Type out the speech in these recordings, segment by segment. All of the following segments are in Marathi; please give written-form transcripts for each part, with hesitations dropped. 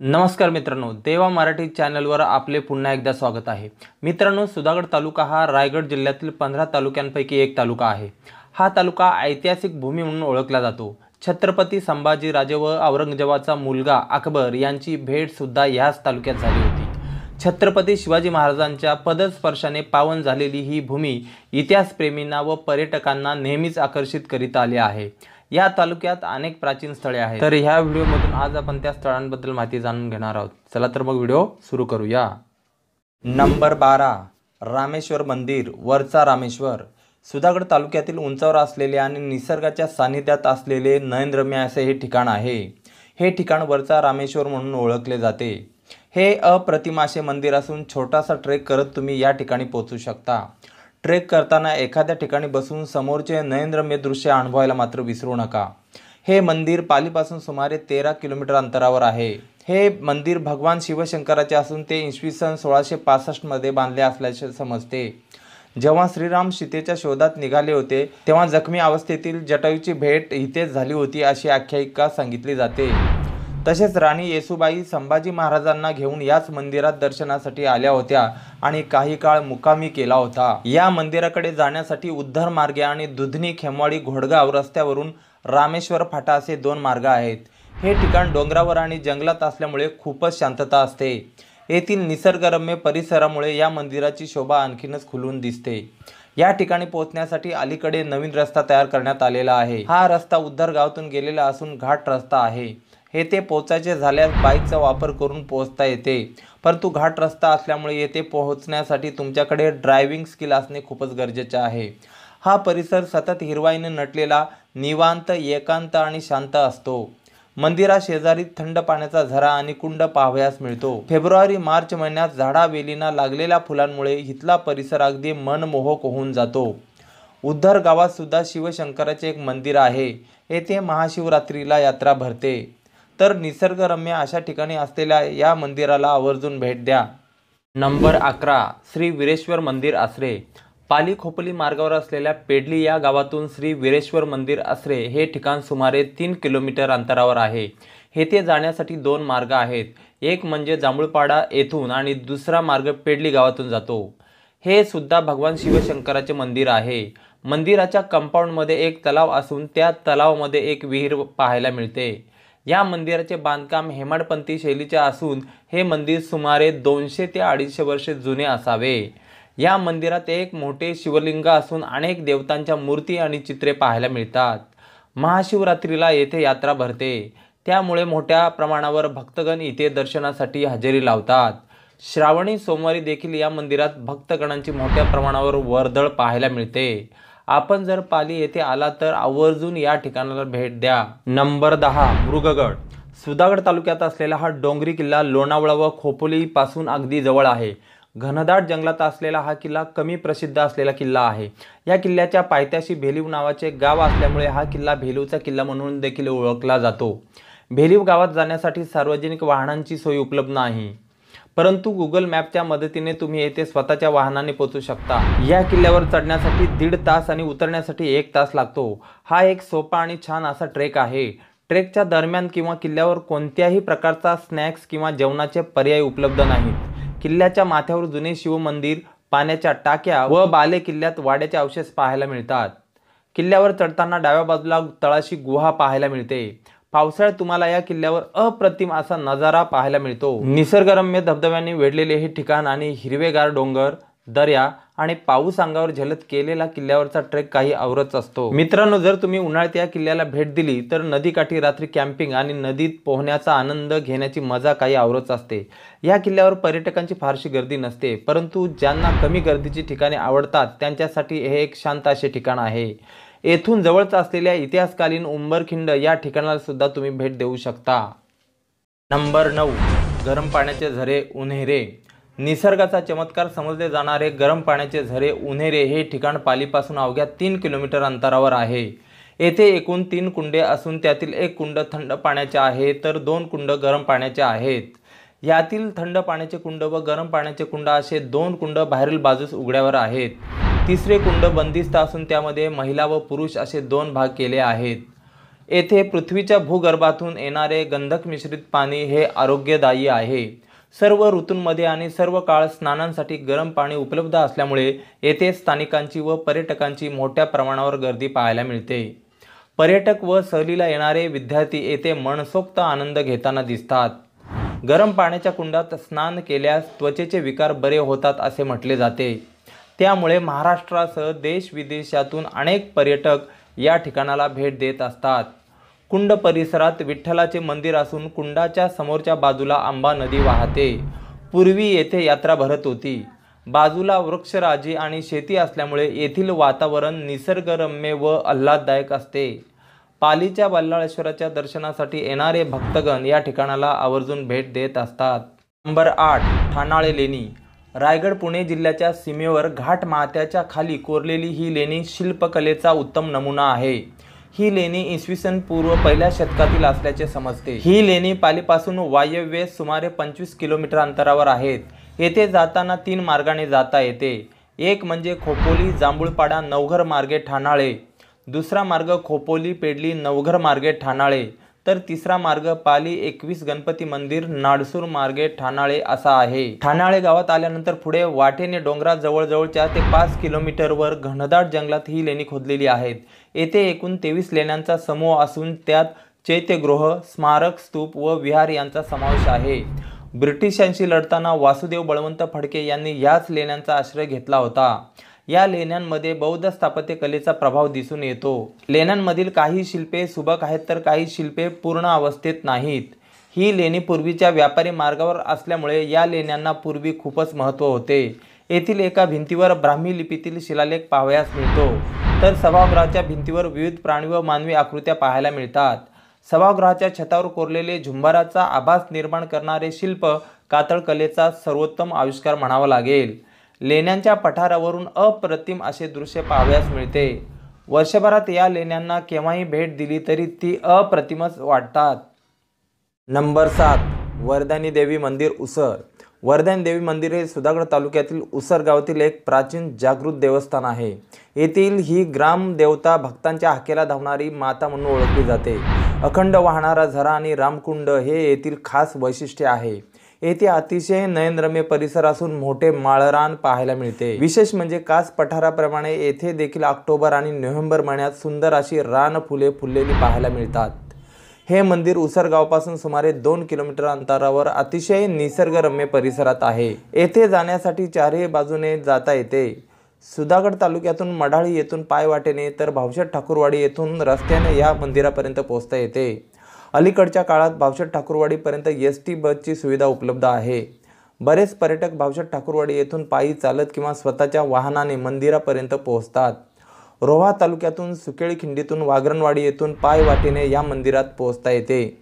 नमस्कार मित्रांनो, देवा मराठी चॅनलवर आपले पुन्हा एकदा स्वागत आहे। मित्रांनो, सुधागड तालुका हा रायगड जिल्ह्यातील 15 तालुक्यांपैकी एक तालुका आहे। हा तालुका ऐतिहासिक भूमी म्हणून ओळखला जातो। छत्रपती संभाजी राजे व औरंगजेबाचा मुलगा अकबर यांची भेट सुद्धा याच तालुक्यात झाली होती। छत्रपती शिवाजी महाराजांच्या पदस्पर्शाने पावन झालेली ही भूमी इतिहासप्रेमींना व पर्यटकांना नेहमीच आकर्षित करीत आली आहे। या तालुक्यात अनेक प्राचीन स्थळे आहेत। तर ह्या व्हिडिओमधून आज आपण त्या स्थळांबद्दल माहिती जाणून घेणार आहोत। चला तर मग व्हिडिओ सुरू करूया। नंबर 12, रामेश्वर मंदिर, वरचा रामेश्वर। सुधागड तालुक्यातील उंचावर असलेले आणि निसर्गाच्या सानिध्यात असलेले नयनरम्य असे हे ठिकाण आहे। हे ठिकाण वरचा रामेश्वर म्हणून ओळखले जाते। हे अप्रतिम असे मंदिर असून छोटासा ट्रेक करत तुम्ही या ठिकाणी पोहोचू शकता। ट्रेक करताना एखाद्या ठिकाणी बसून समोरचे नयनरम्य दृश्य अनुभवायला मात्र विसरू नका। हे मंदिर पालीपासून सुमारे 13 किलोमीटर अंतरावर आहे। हे मंदिर भगवान शिवशंकराचे असून ते इसवी सन 1665 मध्ये बांधले असल्याचे समजते। जेव्हा श्रीराम सीतेच्या शोधात निघाले होते तेव्हा जखमी अवस्थेतील जटायूची भेट इथेच झाली होती अशी आख्यायिका सांगितली जाते। तसेच राणी येसूबाई संभाजी महाराजांना घेऊन याच मंदिरात दर्शनासाठी आल्या होत्या आणि काही काळ मुक्कामी केला होता। या मंदिराकडे जाण्यासाठी उद्धर मार्गे आणि दुधनी खेमवाडी घोडगाव रस्त्यावरून रामेश्वर फाटा असे 2 मार्ग आहेत। हे ठिकाण डोंगरावर आणि जंगलात असल्यामुळे खूपच शांतता असते। येथील निसर्गरम्य परिसरामुळे या मंदिराची शोभा आणखीनच खुलून दिसते। या ठिकाणी पोहोचण्यासाठी अलीकडे नवीन रस्ता तयार करण्यात आलेला आहे। हा रस्ता उद्धर गावातून गेलेला असून घाट रस्ता आहे। येथे पोहोचायचे झाल्यास बाईकचा वापर करून पोहोचता येते, परंतु घाट रस्ता असल्यामुळे येथे पोहोचण्यासाठी तुमच्याकडे ड्रायव्हिंग स्किल असणे खूपच गरजेचे आहे। हा परिसर सतत हिरवाईने नटलेला, निवांत, एकांत आणि शांत असतो। मंदिरा शेजारी थंड पाण्याचा झरा आणि कुंड पाहावयास मिळतो। फेब्रुवारी-मार्च महिन्यात झाडावेलींना लागलेल्या फुलांमुळे इथला परिसर अगदी मनमोहक होऊन जातो। उद्धर गावात सुद्धा शिवशंकराचे एक मंदिर आहे। येथे महाशिवरात्रीला यात्रा भरते। तर निसर्गरम्य अशा ठिकाणी असलेल्या या मंदिराला आवर्जून भेट द्या। नंबर 11, श्री वीरेश्वर मंदिर, आसरे। पाली खोपोली मार्गावर असलेल्या पेडली या गावातून श्री वीरेश्वर मंदिर, आसरे हे ठिकाण सुमारे 3 किलोमीटर अंतरावर आहे। येथे जाण्यासाठी 2 मार्ग आहेत। एक म्हणजे जांभूळपाडा येथून आणि दुसरा मार्ग पेडली गावातून जातो। हे सुद्धा भगवान शिवशंकराचे मंदिर आहे। मंदिराच्या कंपाऊंडमध्ये एक तलाव असून त्या तलावामध्ये एक विहीर पाहायला मिळते। या मंदिराचे बांधकाम हेमाडपंथी शैलीचे असून हे मंदिर सुमारे 200 ते 250 वर्षे जुने असावे। या मंदिरात एक मोठे शिवलिंग असून अनेक देवतांच्या मूर्ती आणि चित्रे पाहायला मिळतात। महाशिवरात्रीला येथे यात्रा भरते, त्यामुळे मोठ्या प्रमाणावर भक्तगण इथे दर्शनासाठी हजेरी लावतात। श्रावणी सोमवारी देखील या मंदिरात भक्तगणांची मोठ्या प्रमाणावर वर्दळ पाहायला मिळते। आपण जर पाली येथे आला तर आवर्जून या ठिकाणाला भेट द्या। नंबर 10, मृगगड। सुधागड तालुक्यात असलेला हा डोंगरी किल्ला लोणावळा व खोपोली पासून अगदी जवळ आहे। घनदाट जंगलात असलेला हा किल्ला कमी प्रसिद्ध असलेला किल्ला आहे। या किल्ल्याच्या पायथ्याशी भेलीव नावाचे गाव असल्यामुळे हा किल्ला भेलीवचा किल्ला म्हणून देखील ओळखला जातो। भेलीव गावात जाण्यासाठी सार्वजनिक वाहनांची सोय उपलब्ध नाही, परंतु गुगल मॅपच्या मदतीने तुम्ही येथे स्वतःच्या वाहनाने पोहोचू शकता। या किल्ल्यावर चढण्यासाठी 1.5 तास आणि उतरण्यासाठी 1 तास लागतो। हा एक सोपा आणि छान असा ट्रेक आहे। ट्रेकच्या दरम्यान किंवा किल्ल्यावर कोणत्याही प्रकारचा स्नॅक्स किंवा जेवणाचे पर्याय उपलब्ध नाहीत। किल्ल्याच्या माथ्यावर जुने शिवमंदिर, पाण्याच्या टाक्या व बाले किल्ल्यात वाड्याचे अवशेष पाहायला मिळतात। किल्ल्यावर चढताना डाव्या बाजूला तळाशी गुहा पाहायला मिळते। पावसाळ्यात तुम्हाला या किल्ल्यावर अप्रतिम असा नजारा पाहायला मिळतो। निसर्गरम्य धबधब्यांनी वेढलेले हे ठिकाण आणि हिरवेगार डोंगर, दर्या आणि पाऊस अंगावर झलत केलेला किल्ल्यावरचा ट्रेक काही औरच असतो। मित्रांनो, जर तुम्ही उन्हाळ्यात या किल्ल्याला भेट दिली तर नदीकाठी रात्री कॅम्पिंग आणि नदीत पोहण्याचा आनंद घेण्याची मजा काही औरच असते। या किल्ल्यावर पर्यटकांची फारशी गर्दी नसते, परंतु ज्यांना कमी गर्दीची ठिकाणे आवडतात त्यांच्यासाठी हे एक शांत असे ठिकाण आहे। येथून जवळच असलेल्या इतिहासकालीन उंबरखिंड या ठिकाणाला सुद्धा तुम्ही भेट देऊ शकता। नंबर 9, गरम पाण्याचे झरे, उन्हेरे। निसर्गाचा चमत्कार समजले जाणारे गरम पाण्याचे झरे उन्हेरे हे ठिकाण पालीपासून अवघ्या 3 किलोमीटर अंतरावर आहे। येथे एकूण 3 कुंडे असून त्यातील एक कुंड थंड पाण्याचे आहे तर 2 कुंड गरम पाण्याचे आहेत। यातील थंड पाण्याचे कुंड व गरम पाण्याचे कुंड असे 2 कुंड बाहेरील बाजूस उघड्यावर आहेत। तिसरे कुंड बंदिस्त असून त्यामध्ये महिला व पुरुष असे 2 भाग केले आहेत। येथे पृथ्वीच्या भूगर्भातून येणारे गंधक मिश्रित पाणी हे आरोग्यदायी आहे। सर्व ऋतूंमध्ये आणि सर्व काळ स्नानांसाठी गरम पाणी उपलब्ध असल्यामुळे येथे स्थानिकांची व पर्यटकांची मोठ्या प्रमाणावर गर्दी पाहायला मिळते। पर्यटक व सहलीला येणारे विद्यार्थी येथे मनसोक्त आनंद घेताना दिसतात। गरम पाण्याच्या कुंडात स्नान केल्यास त्वचेचे विकार बरे होतात असे म्हटले जाते। त्यामुळे महाराष्ट्रासह देश विदेशातून अनेक पर्यटक या ठिकाणाला भेट देत असतात। कुंड परिसरात विठ्ठलाचे मंदिर असून कुंडाच्या समोरच्या बाजूला आंबा नदी वाहते। पूर्वी येथे यात्रा भरत होती। बाजूला वृक्षराजी आणि शेती असल्यामुळे येथील वातावरण निसर्गरम्य व आल्हाददायक असते। पालीच्या बल्लाळेश्वराच्या दर्शनासाठी येणारे भक्तगण या ठिकाणाला आवर्जून भेट देत असतात। नंबर 8 ठाणाळे लेणी। रायगड पुणे जिल्ह्याच्या सीमेवर घाट माथ्याच्या खाली कोरलेली ही लेणी शिल्पकलेचा उत्तम नमुना आहे। ही लेणी इसवी सन पूर्व 1ल्या शतकातील असल्याचे समजते। ही लेणी पालीपासून वायव्येस सुमारे 25 किलोमीटर अंतरावर आहेत। येथे जाताना 3 मार्गाने जाता येते। एक म्हणजे खोपोली जांभूळपाडा नवघर मार्गे ठाणाळे, दुसरा मार्ग खोपोली पेडली नवघर मार्गे ठाणाळे, तर तिसरा मार्ग पाली 21 गणपती मंदिर नाडसूर मार्गे ठाणाळे असा आहे। ठाणाळे गावात आल्यानंतर पुढे वाटेने डोंगरात जवळजवळच्या ते 5 किलोमीटरवर घनदाट जंगलात ही लेणी खोदलेली आहेत। येथे एकूण 23 लेण्यांचा समूह असून त्यात चैत्यगृह, स्मारक, स्तूप व विहार यांचा समावेश आहे। ब्रिटिशांशी लढताना वासुदेव बळवंत फडके यांनी याच लेण्यांचा आश्रय घेतला होता। या लेण्यांमध्ये बौद्ध स्थापत्य कलेचा प्रभाव दिसून येतो। लेण्यांमधील काही शिल्पे सुबक आहेत तर काही शिल्पे पूर्ण अवस्थेत नाहीत। ही लेणी पूर्वीच्या व्यापारी मार्गावर असल्यामुळे या लेण्यांना पूर्वी खूपच महत्त्व होते। येथील एका भिंतीवर ब्राह्मी लिपीतील शिलालेख पाहावयास मिळतो, तर सभागृहाच्या भिंतीवर विविध प्राणी व मानवी आकृत्या पाहायला मिळतात। सभागृहाच्या छतावर कोरलेले झुंबाराचा आभास निर्माण करणारे शिल्प कातळ कलेचा सर्वोत्तम आविष्कार म्हणावा लागेल। लेण्यांच्या पठारावरून अप्रतिम असे दृश्य पाहावयास मिळते। वर्षभरात या लेण्यांना केव्हाही भेट दिली तरी ती अप्रतिमच वाटतात। नंबर 7 वरदानी देवी मंदिर उसर। वरदानी देवी मंदिर हे सुधागड तालुक्यातील उसर गावातील एक प्राचीन जागृत देवस्थान आहे। येथील ही ग्रामदेवता भक्तांच्या हाकेला धावणारी माता म्हणून ओळखली जाते। अखंड वाहणारा झरा आणि रामकुंड हे येथील खास वैशिष्ट्य आहे। येथे अतिशय नयनरम्य परिसर असून मोठे माळरान पाहायला मिळते। विशेष म्हणजे कास पठाराप्रमाणे येथे देखील ऑक्टोबर आणि नोव्हेंबर महिन्यात सुंदर अशी रान फुले फुललेली पाहायला मिळतात। हे मंदिर उसर गावापासून सुमारे 2 किलोमीटर अंतरावर अतिशय निसर्गरम्य परिसरात आहे। येथे जाण्यासाठी चारही बाजूने जाता येते। सुधागड तालुक्यातून मढाळी येथून पायवाटेने तर भावशेठ ठाकूरवाडी येथून रस्त्याने या मंदिरापर्यंत पोहोचता येते। अलीकडच्या काळात भावशेठ ठाकूरवाडीपर्यंत एसटी बसची सुविधा उपलब्ध आहे। बरेच पर्यटक भावशेठ ठाकूरवाडी येथून पायी चालत किंवा स्वतःच्या वाहनाने मंदिरापर्यंत पोहोचतात। रोहा तालुक्यातून सुकेळी खिंडीतून वागरणवाडी येथून पायवाटेने या मंदिरात पोहोचता येते।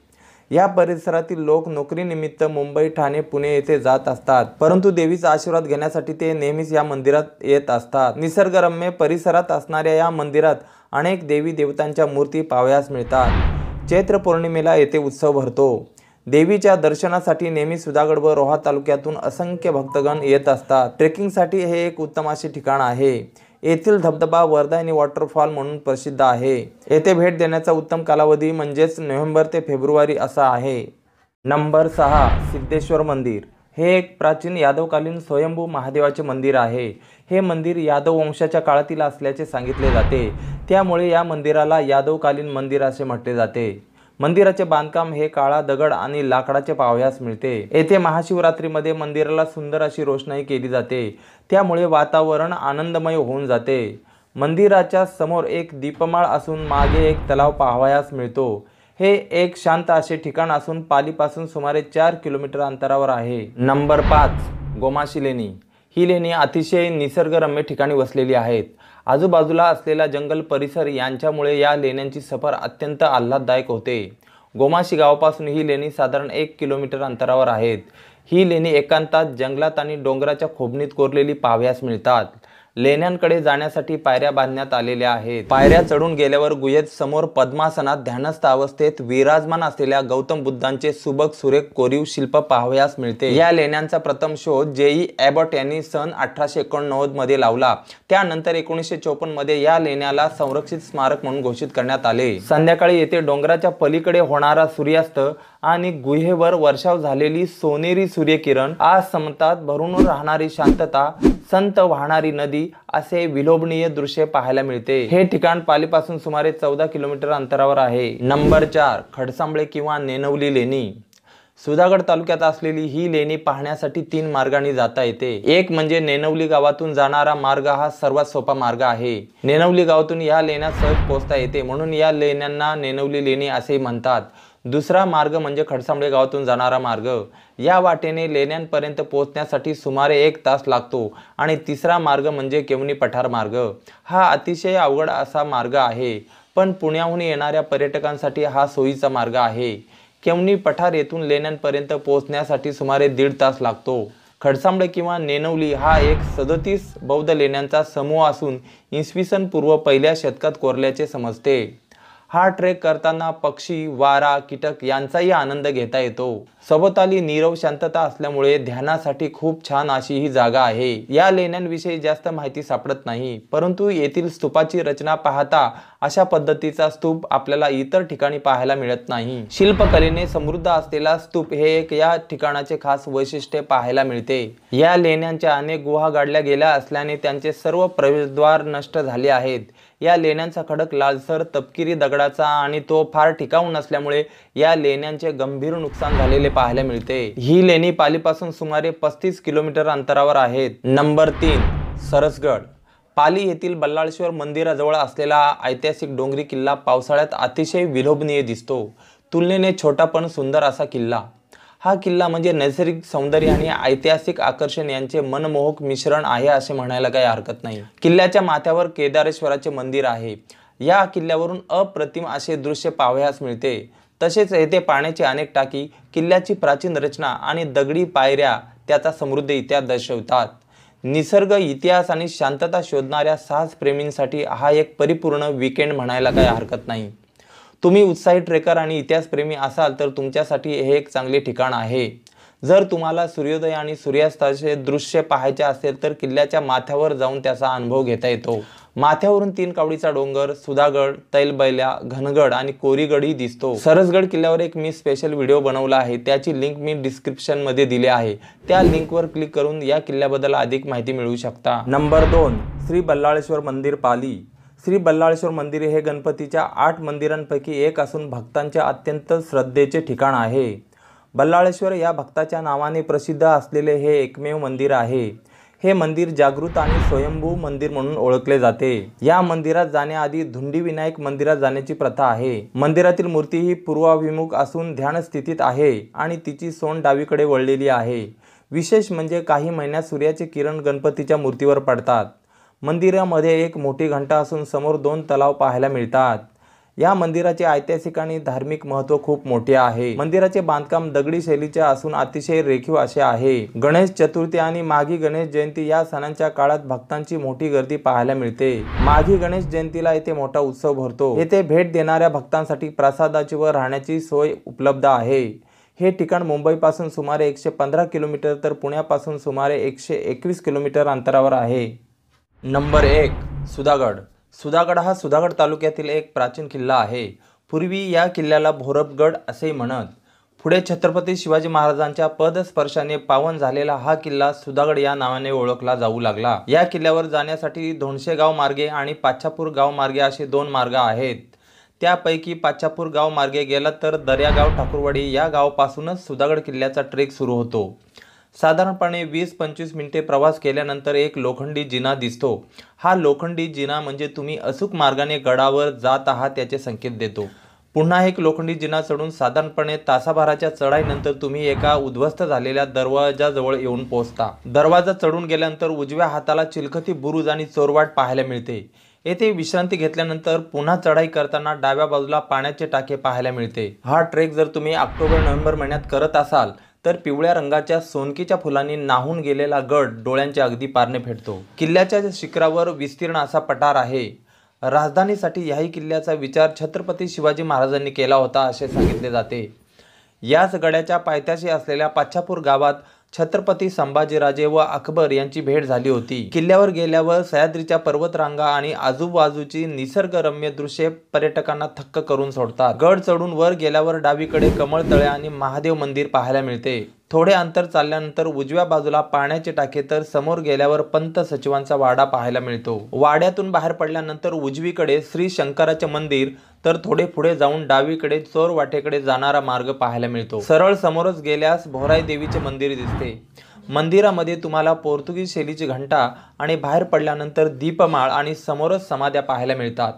या परिसरातील लोक नोकरीनिमित्त मुंबई, ठाणे, पुणे येथे जात असतात, परंतु देवीचा आशीर्वाद घेण्यासाठी ते नेहमीच या मंदिरात येत असतात। निसर्गरम्य परिसरात असणाऱ्या या मंदिरात अनेक देवी देवतांच्या मूर्ती पाहावयास मिळतात। चैत्र पौर्णिमेला येथे उत्सव भरतो। देवीच्या दर्शनासाठी नेहमी सुधागड व रोहा तालुक्यातून असंख्य भक्तगण येत असतात। ट्रेकिंगसाठी हे एक उत्तम असे ठिकाण आहे। येथील धबधबा वरदायनी वॉटरफॉल म्हणून प्रसिद्ध आहे। येथे भेट देण्याचा उत्तम कालावधी म्हणजेच नोव्हेंबर ते फेब्रुवारी असा आहे। नंबर 6 सिद्धेश्वर मंदिर। हे एक प्राचीन यादवकालीन स्वयंभू महादेवाचे मंदिर आहे। हे मंदिर यादव वंशाच्या काळातील असल्याचे सांगितले जाते, त्यामुळे या मंदिराला यादवकालीन मंदिर असे म्हटले जाते। मंदिराचे बांधकाम हे काळा दगड आणि लाकडाचे पाहावयास मिळते। येथे महाशिवरात्रीमध्ये मंदिराला सुंदर अशी रोषणाई केली जाते, त्यामुळे वातावरण आनंदमय होऊन जाते। मंदिराच्या समोर एक दीपमाळ असून मागे एक तलाव पाहावयास मिळतो। हे एक शांत असे ठिकाण असून पालीपासून सुमारे 4 किलोमीटर अंतरावर आहे। नंबर 5 गोमाशी लेणी। ही लेणी अतिशय निसर्गरम्य ठिकाणी वसलेली आहेत। आजूबाजूला असलेला जंगल परिसर यांच्यामुळे या लेण्यांची सफर अत्यंत आल्हाददायक होते। गोमाशी गावापासून ही लेणी साधारण 1 किलोमीटर अंतरावर आहेत। ही लेणी एकांतात जंगलात आणि डोंगराच्या खोबणीत कोरलेली पाहावयास मिळतात। लेण्यांकडे जाण्यासाठी पायऱ्या बांधण्यात आलेल्या आहेत। पायऱ्या चढून गेल्यावर गुहेत समोर पद्मासनात ध्यानस्थ अवस्थेत विराजमान असलेल्या गौतम बुद्धांचे सुबक सुरेख कोरीव शिल्प पाहावयास मिळते। या लेण्यांचा प्रथम शोध जे.ई. ॲबॉट यांनी सन 1889 मध्ये लावला। त्यानंतर 1954 मध्ये या लेण्याला संरक्षित स्मारक म्हणून घोषित करण्यात आले। संध्याकाळी येथे डोंगराच्या पलीकडे होणारा सूर्यास्त आणि गुहेवर वर्षाव झालेली सोनेरी सूर्यकिरण, आज समतात भरून राहणारी शांतता, संत वाहणारी नदी असे विलोभनीय दृश्य पाहायला मिळते। हे ठिकाण पालीपासून सुमारे 14 किलोमीटर अंतरावर आहे। नंबर 4 खडसांबळे किंवा नेनवली लेणी। सुधागड तालुक्यात असलेली ही लेणी पाहण्यासाठी 3 मार्गांनी जाता येते। एक म्हणजे नेनवली गावातून जाणारा मार्ग हा सर्वात सोपा मार्ग आहे। नेनवली गावातून या लेण्या सहज पोहोचता येते, म्हणून या लेण्यांना नेनवली लेणी असेही म्हणतात। दुसरा मार्ग म्हणजे खडसांबळे गावातून जाणारा मार्ग। या वाटेने लेण्यांपर्यंत पोहोचण्यासाठी सुमारे 1 तास लागतो। आणि तिसरा मार्ग म्हणजे केवनी पठार मार्ग। हा अतिशय अवघड असा मार्ग आहे, पण पुण्याहून येणाऱ्या पर्यटकांसाठी हा सोयीचा मार्ग आहे। केवनी पठार येथून लेण्यांपर्यंत पोहोचण्यासाठी सुमारे 1.5 तास लागतो। खडसांबळे किंवा नेनवली हा एक 37 बौद्ध लेण्यांचा समूह असून इसवी पूर्व 1ल्या शतकात कोरल्याचे समजते। हा ट्रेक करताना पक्षी, वारा, कीटक यांचाही आनंद घेता येतो। सभोवताली नीरव शांतता असल्यामुळे ध्यानासाठी खूप छान अशी ही जागा आहे। या लेण्यांविषयी जास्त माहिती सापडत नाही, परंतु येथील स्तूपाची रचना पाहता अशा पद्धतीचा स्तूप आपल्याला इतर ठिकाणी पाहायला मिळत नाही। शिल्पकलेने समृद्ध असलेला स्तूप हे एक या ठिकाणाचे खास वैशिष्ट्य पाहायला मिळते। या लेण्यांच्या अनेक गुहा गाडल्या गेल्या असल्याने त्यांचे सर्व प्रवेशद्वार नष्ट झाले आहेत। या लेण्यांचा खडक लालसर तपकिरी दगडाचा आणि तो फार टिकाऊ नसल्यामुळे या लेण्यांचे गंभीर नुकसान झालेले पाहायला मिळते। ही लेणी पालीपासून सुमारे 35 किलोमीटर अंतरावर आहेत। नंबर 3 सरसगड। पाली येथील बल्लाळेश्वर मंदिराजवळ असलेला ऐतिहासिक डोंगरी किल्ला पावसाळ्यात अतिशय विलोभनीय दिसतो। तुलनेने छोटा पण सुंदर असा किल्ला। हा किल्ला म्हणजे नैसर्गिक सौंदर्य आणि ऐतिहासिक आकर्षण यांचे मनमोहक मिश्रण आहे असे म्हणायला काही हरकत नाही। किल्ल्याच्या माथ्यावर केदारेश्वराचे मंदिर आहे। या किल्ल्यावरून अप्रतिम असे दृश्य पाहावयास मिळते। तसेच येथे पाण्याची अनेक टाकी, किल्ल्याची प्राचीन रचना आणि दगडी पायऱ्या त्याचा समृद्ध इतिहास दर्शवतात। निसर्ग, इतिहास आणि शांतता शोधणाऱ्या साहसप्रेमींसाठी हा एक परिपूर्ण वीकेंड म्हणायला काही हरकत नाही। तुम्ही उत्साही ट्रेकर आणि इतिहासप्रेमी असाल तर तुमच्यासाठी हे एक चांगले ठिकाण आहे। जर तुम्हाला सूर्योदय आणि सूर्यास्ताचे दृश्य पाहायचे असेल तर किल्ल्याच्या माथ्यावर जाऊन त्याचा अनुभव घेता येतो। माथ्यावरून 3 कावडीचा डोंगर, सुधागड, तैलबैल्या, घनगड आणि कोरीगडही दिसतो। सरसगड किल्ल्यावर एक मी स्पेशल व्हिडिओ बनवला आहे, त्याची लिंक मी डिस्क्रिप्शन मध्ये दिली आहे। त्या लिंकवर क्लिक करून या किल्ल्याबद्दल अधिक माहिती मिळवू शकता। नंबर 2 श्री बल्लाळेश्वर मंदिर पाली। श्री बल्लाळेश्वर मंदिर हे गणपतीच्या 8 मंदिरांपैकी एक असून भक्तांच्या अत्यंत श्रद्धेचे ठिकाण आहे। बल्लाळेश्वर या भक्ताच्या नावाने प्रसिद्ध असलेले हे एकमेव मंदिर आहे। हे मंदिर जागृत आणि स्वयंभू मंदिर म्हणून ओळखले जाते। या मंदिरात जाण्याआधी धुंडी विनायक मंदिरात जाण्याची प्रथा आहे। मंदिरातील मूर्ती ही पूर्वाभिमुख असून ध्यान स्थितीत आहे आणि तिची सोंड डावीकडे वळलेली आहे। विशेष म्हणजे काही महिन्यात सूर्याचे किरण गणपतीच्या मूर्तीवर पडतात। मंदिरामध्ये एक मोठी घंटा असून समोर 2 तलाव पाहायला मिळतात। या मंदिराचे ऐतिहासिक आणि धार्मिक महत्त्व खूप मोठे आहे। मंदिराचे बांधकाम दगडी शैलीचे असून अतिशय रेखीव असे आहे। गणेश चतुर्थी आणि माघी गणेश जयंती या सणांच्या काळात भक्तांची मोठी गर्दी पाहायला मिळते। माघी गणेश जयंतीला येथे मोठा उत्सव भरतो। येथे भेट देणाऱ्या भक्तांसाठी प्रसादाची व राहण्याची सोय उपलब्ध आहे। हे ठिकाण मुंबईपासून सुमारे 115 किलोमीटर तर पुण्यापासून सुमारे 121 किलोमीटर अंतरावर आहे। नंबर 1 सुधागड। सुधागड हा सुधागड तालुक्यातील एक प्राचीन किल्ला आहे। पूर्वी या किल्ल्याला भोरपगड असेही म्हणत। पुढे छत्रपती शिवाजी महाराजांच्या पदस्पर्शाने पावन झालेला हा किल्ला सुधागड या नावाने ओळखला जाऊ लागला। या किल्ल्यावर जाण्यासाठी धोंडशे गाव मार्गे आणि पाच्छापूर गाव मार्गे असे 2 मार्ग आहेत। त्यापैकी पाच्छापूर गाव मार्गे गेला तर दर्यागाव ठाकूरवाडी या गावापासूनच सुधागड किल्ल्याचा ट्रेक सुरू होतो। साधारणपणे 20-25 मिनिटे प्रवास केल्यानंतर एक लोखंडी जिना दिसतो। हा लोखंडी जिना म्हणजे तुम्ही अचूक मार्गाने गडावर जात आहात याचे संकेत देतो। पुन्हा एक लोखंडी जिना चढून साधारणपणे तासाभराच्या चढाईनंतर तुम्ही एका उद्ध्वस्त झालेल्या दरवाजाजवळ येऊन पोहोचता। दरवाजा चढून गेल्यानंतर उजव्या हाताला चिलखती बुरुज आणि चोरवाट पाहायला मिळते। येथे विश्रांती घेतल्यानंतर पुन्हा चढाई करताना डाव्या बाजूला पाण्याचे टाके पाहायला मिळते। हा ट्रेक जर तुम्ही ऑक्टोबर-नोव्हेंबर महिन्यात करत असाल तर पिवळ्या रंगाच्या सोनकीच्या फुलांनी नाहून गेलेला गड डोळ्यांच्या अगदी पारणे फेडतो। किल्ल्याच्या शिखरावर विस्तीर्ण असा पठार आहे। राजधानीसाठी याही किल्ल्याचा विचार छत्रपती शिवाजी महाराजांनी केला होता असे सांगितले जाते। याच गडाच्या पायथ्याशी असलेल्या पाच्छापूर गावात छत्रपती संभाजीराजे व अकबर यांची भेट झाली होती। किल्ल्यावर गेल्यावर सह्याद्रीच्या पर्वतरांगा आणि आजूबाजूची निसर्गरम्य दृश्ये पर्यटकांना थक्क करून सोडतात। गड चढून वर गेल्यावर डावीकडे कमळतळे आणि महादेव मंदिर पाहायला मिळते। थोडे अंतर चालल्यानंतर उजव्या बाजूला पाण्याचे टाके तर समोर गेल्यावर पंत सचिवांचा वाडा पाहायला मिळतो। वाड्यातून बाहेर पडल्यानंतर उजवीकडे श्री शंकराचे मंदिर तर थोडे पुढे जाऊन डावीकडे चोर वाटेकडे जाणारा मार्ग पाहायला मिळतो। सरळ समोरच गेल्यास भोराई देवीचे मंदिर दिसते। मंदिरामध्ये तुम्हाला पोर्तुगीज शैलीची घंटा आणि बाहेर पडल्यानंतर दीपमाळ आणि समोरच समाध्या पाहायला मिळतात।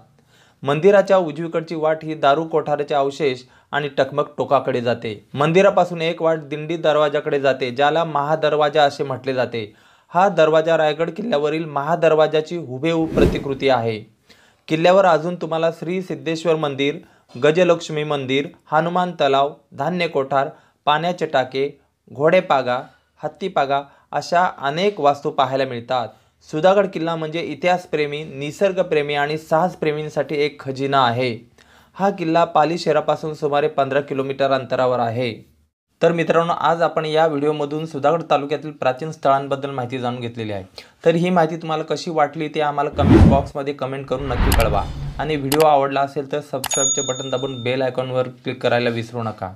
मंदिराच्या उजवीकडची वाट ही दारू कोठाराचे अवशेष आणि टकमक टोकाकडे जाते। मंदिरापासून एक वाट दिंडी दरवाजाकडे जाते, ज्याला महादरवाजा असे म्हटले जाते। हा दरवाजा रायगड किल्ल्यावरील महादरवाजाची हुबेहूब प्रतिकृती आहे। किल्ल्यावर अजून तुम्हाला श्री सिद्धेश्वर मंदिर, गजलक्ष्मी मंदिर, हनुमान तलाव, धान्य कोठार, पाण्याचे टाके, घोडेपागा, हत्तीपागा अशा अनेक वास्तू पाहायला मिळतात। सुधागड किल्ला म्हणजे इतिहासप्रेमी, निसर्गप्रेमी आणि साहसप्रेमींसाठी एक खजिना आहे। हा किल्ला पाली शहरापासून सुमारे 15 किलोमीटर अंतरावर आहे। तर मित्रांनो, आज आपण या व्हिडिओमधून सुधागड तालुक्यातील प्राचीन स्थळांबद्दल माहिती जाणून घेतलेली आहे। तर ही माहिती तुम्हाला कशी वाटली ते आम्हाला कमेंट बॉक्समध्ये कमेंट करून नक्की कळवा आणि व्हिडिओ आवडला असेल तर सबस्क्राईबचे बटन दाबून बेल आयकॉनवर क्लिक करायला विसरू नका।